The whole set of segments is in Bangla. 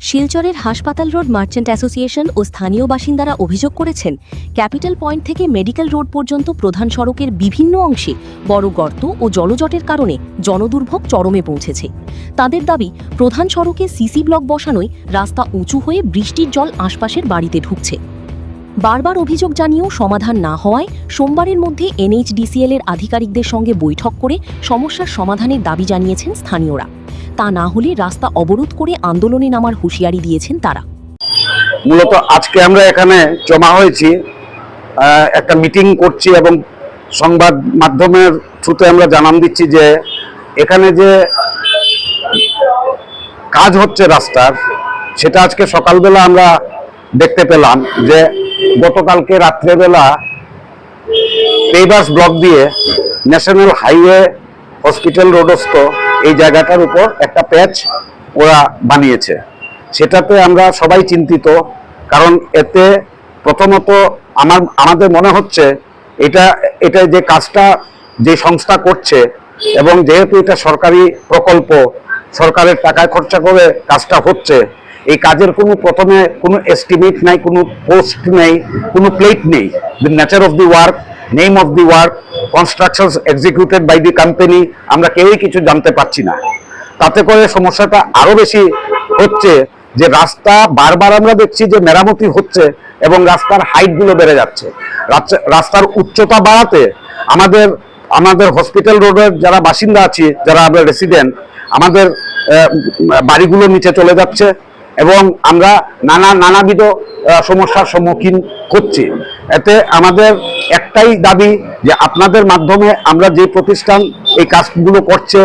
শিলচরের হাসপাতাল রোড মার্চেন্ট অ্যাসোসিয়েশন ও স্থানীয় বাসিন্দারা অভিযোগ করেছেন, ক্যাপিটাল পয়েন্ট থেকে মেডিকেল রোড পর্যন্ত প্রধান সড়কের বিভিন্ন অংশে বড় গর্ত ও জলজটের কারণে জনদুর্ভোগ চরমে পৌঁছেছে। তাদের দাবি, প্রধান সড়কে সিসি ব্লক বসানোয় রাস্তা উঁচু হয়ে বৃষ্টির জল আশপাশের বাড়িতে ঢুকছে। বারবার অভিযোগ জানিয়েও সমাধান না হওয়ায় সোমবারের মধ্যে NHDCL এর আধিকারিকদের সঙ্গে বৈঠক করে সমস্যার সমাধানের দাবি জানিয়েছেন স্থানীয়রা। তা না হলে রাস্তা অবরোধ করে আন্দোলনে নামার হুঁশিয়ারি দিয়েছেন তারা। মূলত আজকে আমরা এখানে জমা হয়েছি, একটা মিটিং করছি এবং সংবাদ মাধ্যমের থ্রুতে আমরা জানান দিচ্ছি যে এখানে যে কাজ হচ্ছে রাস্তার, সেটা আজকে সকালবেলা আমরা দেখতে পেলাম যে গতকালকে রাত্রেবেলা পেভার্স ব্লক দিয়ে ন্যাশনাল হাইওয়ে হসপিটাল রোডস্থ এই জায়গাটার উপর একটা প্যাচ ওরা বানিয়েছে। সেটাতে আমরা সবাই চিন্তিত, কারণ এতে প্রথমত আমাদের মনে হচ্ছে এটা যে কাজটা যে সংস্থা করছে, এবং যেহেতু এটা সরকারি প্রকল্প, সরকারের টাকা খরচা করে কাজটা হচ্ছে, এই কাজের প্রথমে কোনো এস্টিমেট নাই, কোনো পোস্ট নেই, কোনো প্লেট নেই। The nature of the work, name of the work, constructions executed by the company, আমরা কেউই কিছু জানতে পারছি না। তাতে করে সমস্যাটা আরো বেশি হচ্ছে যে রাস্তা বারবার আমরা দেখছি যে মেরামতি হচ্ছে এবং রাস্তার হাইটগুলো বেড়ে যাচ্ছে। রাস্তার উচ্চতা বাড়াতে আমাদের হসপিটাল রোডের যারা বাসিন্দা আছি, যারা আমরা রেসিডেন্ট, আমাদের বাড়িগুলো নিচে চলে যাচ্ছে এবং আমরা নানাবিধ সমস্যার সম্মুখীন হচ্ছি। এতে আমাদের একটাই দাবি যে আপনাদের মাধ্যমে আমরা যে প্রতিষ্ঠান এই কাজগুলো করছে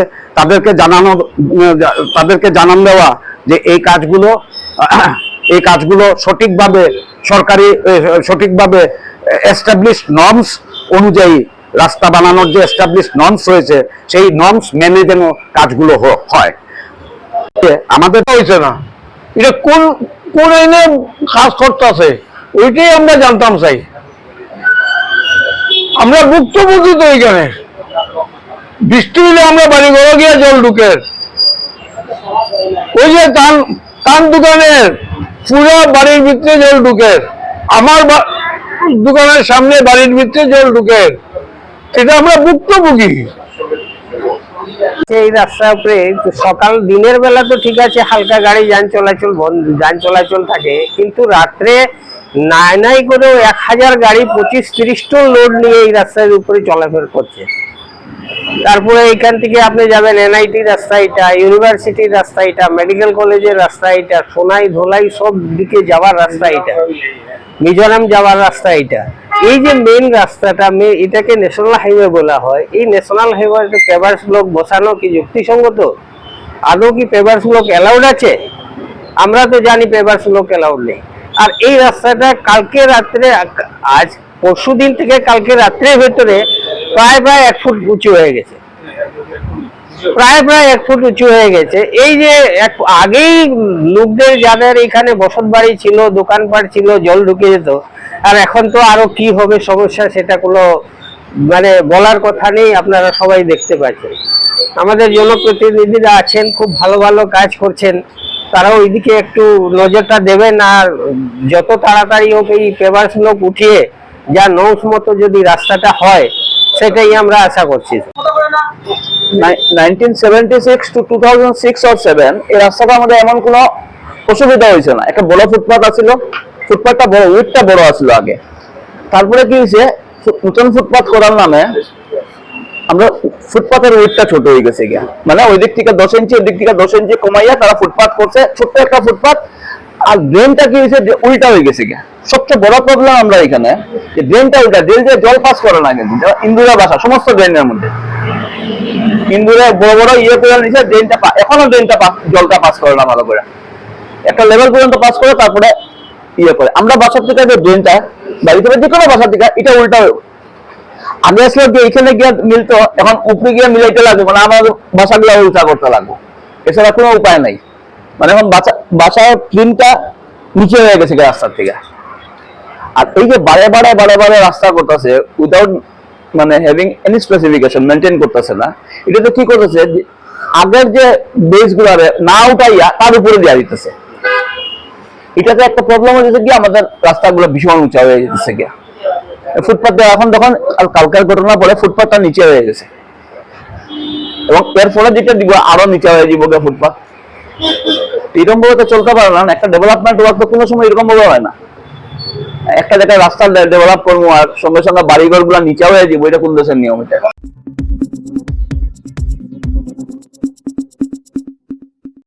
তাদেরকে জানান দেওয়া যে এই কাজগুলো সঠিকভাবে এস্টাবলিশড নর্মস অনুযায়ী রাস্তা বানানোর যে এস্টাবলিশড নর্মস রয়েছে, সেই নর্মস মেনে যেন কাজগুলো হয়। আমাদের হয়েছে না, এটা কোন আইনে কাজ করতেছে ওইটাই আমরা জানতাম চাই। আমরা ভুক্তভোগী তো এখানে, বৃষ্টি হলে আমরা বাড়ি ঘরে গিয়ে জল ঢুকে, ওই যে কান দোকানের পুরো বাড়ির ভিতরে জল ঢুকে, আমার দোকানের সামনে বাড়ির ভিতরে জল ঢুকে, এটা আমরা ভুক্তভোগী। এই রাস্তার উপরে সকাল দিনের বেলা তো ঠিক আছে, হালকা গাড়ি যান চলাচল থাকে, কিন্তু রাত্রে নাই করেও 1000 গাড়ি 25-30 টন লোড নিয়ে এই রাস্তার উপরে চলাফেরা করছে। তারপরে এখান থেকে আপনি যাবেন NIT রাস্তা, এটা ইউনিভার্সিটির রাস্তা, এটা মেডিকেল কলেজের রাস্তা, এটা সোনাই ধোলাই সব দিকে যাওয়ার রাস্তা, এটা মিজোরাম যাওয়ার রাস্তা। এটা এই যে মেইন রাস্তাটা, এটাকে ন্যাশনাল হাইওয়ে বলা হয়। এই ন্যাশনাল হাইওয়েতে পেভার্স ব্লক বসানো কি যুক্তিসঙ্গত? আদৌ কি পেভার্স ব্লক অ্যালাউড আছে? আমরা তো জানি পেভার্স ব্লক অ্যালাউড নেই। আর এই রাস্তাটা কালকে রাত্রে, আজ পরশু দিন থেকে কালকে রাত্রের ভেতরে প্রায় 1 ফুট উঁচু হয়ে গেছে, প্রায় 1 ফুট উঁচু হয়ে গেছে। এই যে আগেই লোকদের যাদের এখানে বসত বাড়ি ছিল, দোকানপাট ছিল, জল ঢুকে যেত, আর এখন তো আরো কি হবে সমস্যা, সেটা কোনো বলার কথা নেই। আপনারা সবাই দেখতে পাচ্ছেন, আমাদের জনপ্রতিনিধিরা আছেন, খুব ভালো কাজ করছেন, তারা ওইদিকে একটু নজরটা দেবেন। আর যত তাড়াতাড়ি হোক এই পেভার্স ব্লক উঠিয়ে যা নর্মস মতো যদি রাস্তাটা হয়, সেটাই আমরা আশা করছি। 1976 to 2006 or 7 এই রাস্তাটা আমাদের এমন কোনো অসুবিধা হয়েছে না। একটা বড় ফুটপাথ আছিল, ফুটপাথটা বড়, উইডটা বড় আছিল আগে। তারপরে কি হয়েছে, নতুন ফুটপাথ করার নামে আমরা ফুটপাথের উইডটা ছোট হয়ে গেছে গিয়া, ওই দিক থেকে 10 ইঞ্চি, ওই দিক থেকে 10 ইঞ্চি কমাইয়া তারা ফুটপাথ করছে, ছোট্ট একটা ফুটপাথ। আর ড্রেনটা কি হয়েছে, উল্টা হয়ে গেছে গিয়া। সবচেয়ে বড় প্রবলেম আমরা এখানে যে ড্রেনটা উল্টা, ড্রেন যে জল পাস করে না, কিন্তু ইন্দুরা বাসা সমস্ত ড্রেনের মধ্যে ইন্দুরা বড় করে নিচ্ছে, ড্রেনটা এখনো জলটা পাস করে না ভালো করে, একটা লেভেল পর্যন্ত পাস করে তারপরে করে। আমরা বাসার থেকে যে ড্রেনটা বাড়ি থেকে যে কোনো বাসার থেকে, এটা উল্টা আগে আসলে যে এখানে গিয়ে মিলতো, এখন উপরে গিয়ে মিলাইতে লাগবে, আমাদের বাসাগুলো উল্টা করতে লাগবে, এছাড়া কোনো উপায় নাই। এখন বাসার ক্লিনটা নিচে হয়ে গেছে রাস্তার থেকে। আর এই যে বারে বারে রাস্তা করতেছে without having any specification, maintain করতেছে না। এটা তো কি করতেছে, আগের যে বেস গুলো না উঠাইয়া তার উপরে দিয়ে দিতেছে। এটাতে একটা প্রবলেম হয়েছে কি আমাদের রাস্তাগুলো ভীষণ উঁচা হয়ে যেতেছে গিয়া ফুটপাথ এখন তখন কালকের ঘটনা পরে ফুটপাথটা নিচে হয়ে গেছে এবং এর ফলে যেটা দিব আরো নিচে হয়ে যাবো ফুটপাথ এরকম ভাবে তো চলতে পারে না একটা ডেভেলপমেন্ট ওয়ার্ক তো কোনো সময় এরকম ভাবে হয় না একটা জায়গায় রাস্তা ডেভেলপ করবো আর সঙ্গে সঙ্গে বাড়িঘর গুলা নিচে হয়ে যাবো এটা কোন দেশের নিয়ম এটা